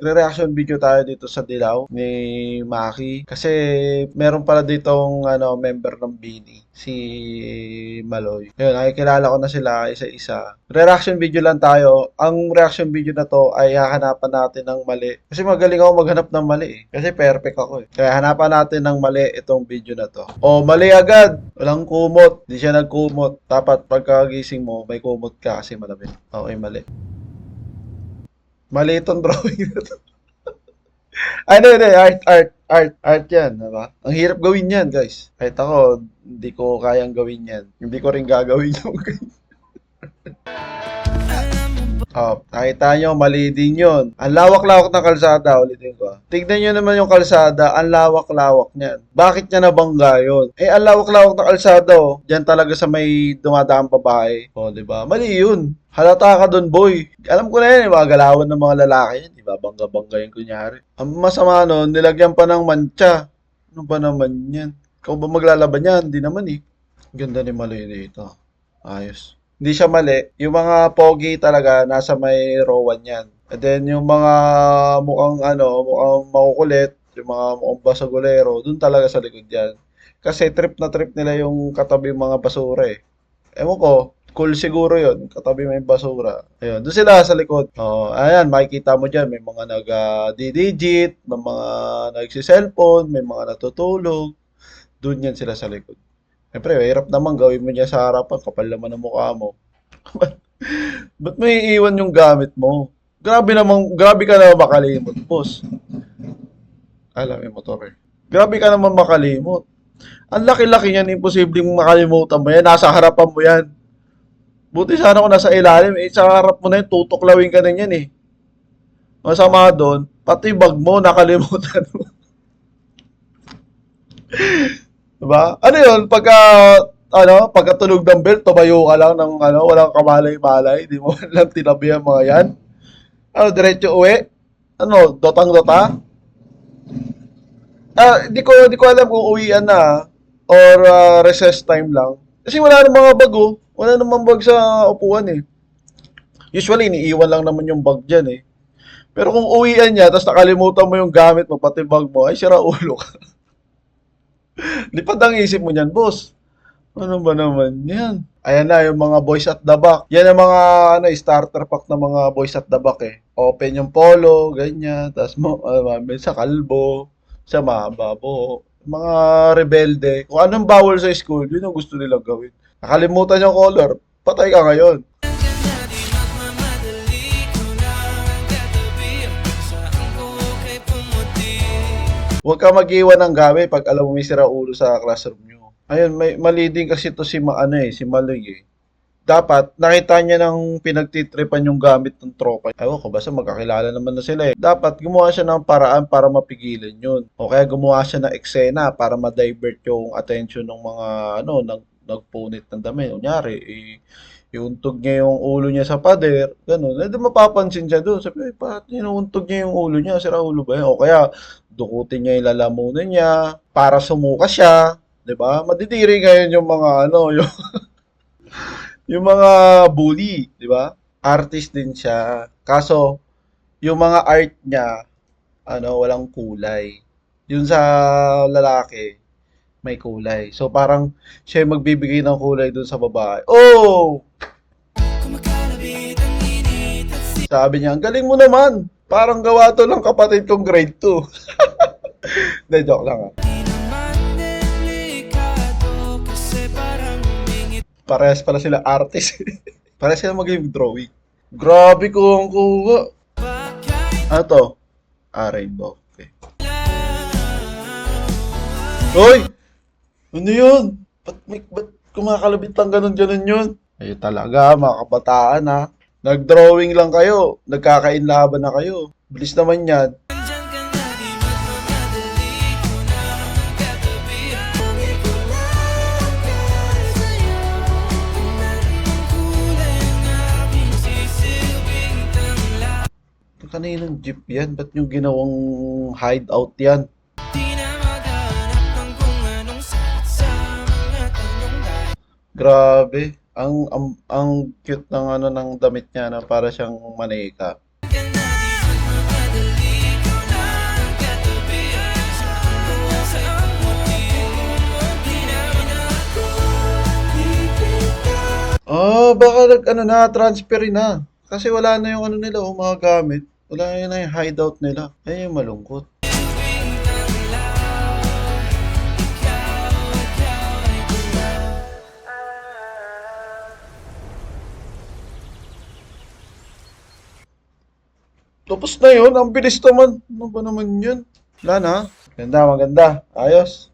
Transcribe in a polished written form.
magre-reaction video tayo dito sa Dilaw ni Maki. Kasi meron pala ditong member ng Bini, si Maloy. Ayun, nakikilala ko na sila isa-isa. Re-reaction video lang tayo. Ang reaction video na to ay hahanapan natin ng mali. Kasi magaling ako maghanap ng mali eh. Kasi perfect ako eh. Kaya hanapan natin ng mali itong video na to. O, mali agad. Walang kumot. Di siya nagkumot. Dapat pagkagising mo, may kumot ka kasi malamig. Okay, mali. Mali itong drawing na to. Hindi. Art yan, diba? Ang hirap gawin yan, guys. Kahit ako, hindi ko kayang gawin yan. Hindi ko rin gagawin yung ganyan. Nakita nyo, mali din yun. Ang lawak-lawak ng kalsada, ulitin ko. Tignan nyo naman yung kalsada, ang lawak-lawak niyan. Bakit niya nabangga yun? Ang lawak-lawak ng kalsada, Diyan talaga sa may dumadaang babae. Diba? Mali yun. Halata ka dun, boy. Alam ko na yan, mga galawan ng mga lalaki yan. Diba? Bangga-bangga yung kunyari. Ang masama nun, nilagyan pa ng mancha. Ano ba naman yan? Ikaw ba maglalaban yan? Hindi naman eh. Ganda ni Maloy dito. Ayos. Hindi siya mali. Yung mga pogi talaga, nasa may rowan yan. And then, yung mga mukhang makukulit, yung mga mukhang basagulero, dun talaga sa likod yan. Kasi trip na trip nila yung katabi mga basura eh. Ewan ko, cool siguro yun. Katabi may basura. Ayun, doon sila sa likod. Ayan, makikita mo dyan. May mga nag-digit, may mga nagsi-cellphone, may mga natutulog. Doon yan sila sa likod. Siyempre, hirap naman gawin mo niya sa harapan. Kapal naman ang mukha mo. Ba't may iiwan yung gamit mo? Grabe ka naman makalimot, boss. Alam, may motor eh. Grabe ka naman makalimot. Ang laki-laki niyan, imposibleng makalimutan mo yan. Nasa harapan mo yan. Buti sana kung nasa ilalim, sa harap mo na yun, tutuklawin ka na yan eh. Masama doon, pati bag mo, nakalimutan mo. Diba? Ano yun, pagkatunog ng bell, tumayo ka lang ng walang kamalay-malay, di mo lang tinabi ang mga yan. Diretso uwi? Dotang-dota? Di ko alam kung uwian na or recess time lang. Kasi wala nang mga bag Wala namang bag sa upuan eh. Usually, iniiwan lang naman yung bag dyan eh. Pero kung uwian niya, tapos nakalimutan mo yung gamit mo, pati bag mo, ay sira ulo ka. Lipad ang isip mo niyan, boss. Ano ba naman yan? Ayan na, yung mga boys at the back. Yan ang mga starter pack ng mga boys at the back eh. Open yung polo, ganyan. Tapos sa kalbo, sa mababo. Mga rebelde. Kung anong bawal sa school, yun ang gusto nilang gawin. Nakalimutan yung color, patay ka ngayon. Huwag ka mag-iwan ng gamit pag alam mo may sira ulo sa classroom nyo. Ayun, mali din kasi to si Maloy eh. Dapat, nakita niya ng pinagtitripan yung gamit ng tropa. Ewan ko, basta magkakilala naman na sila eh. Dapat gumawa siya ng paraan para mapigilan yun. O kaya gumawa siya ng eksena para ma-divert yung attention ng mga nagpunit ng dami. Kunyari, iuntog niya yung ulo niya sa pader, ganun. Mapapansin siya doon. Sabi, bakit inuuntog niya yung ulo niya? Sira ulo ba yan? O kaya, dukutin niya yung lalamunan niya para sumuka siya. Diba? Madidiri ngayon yung mga yung mga bully, diba? Artist din siya. Kaso, yung mga art niya, walang kulay. Yun sa lalaki, may kulay. So parang siya yung magbibigay ng kulay dun sa babae. Oh! Sabi niya, ang galing mo naman. Parang gawa to ng kapatid kong grade 2. Hindi, joke lang Parehas pala sila artist. Parehas sila mag-game drawing. Grabe ko ang kuha. Ano to? Rainbow. Okay. Hoy! Ano yun? Ba't kumakalabit lang ganun yun? Ay talaga, mga kabataan ha. Nag-drawing lang kayo. Nagkakainlaban na kayo. Bilis naman yan. Kaninong jeep yan? Ba't yung ginawang hideout yan? Grabe. Ang cute ng ng damit niya na para siyang manika. baka transfer na. Kasi wala na yung nila, mga gamit. Wala na yung hideout nila. Ayun yung malungkot. Tapos na yun, ang bilis naman. Ano ba naman yun? Wala na. Maganda, maganda. Ayos.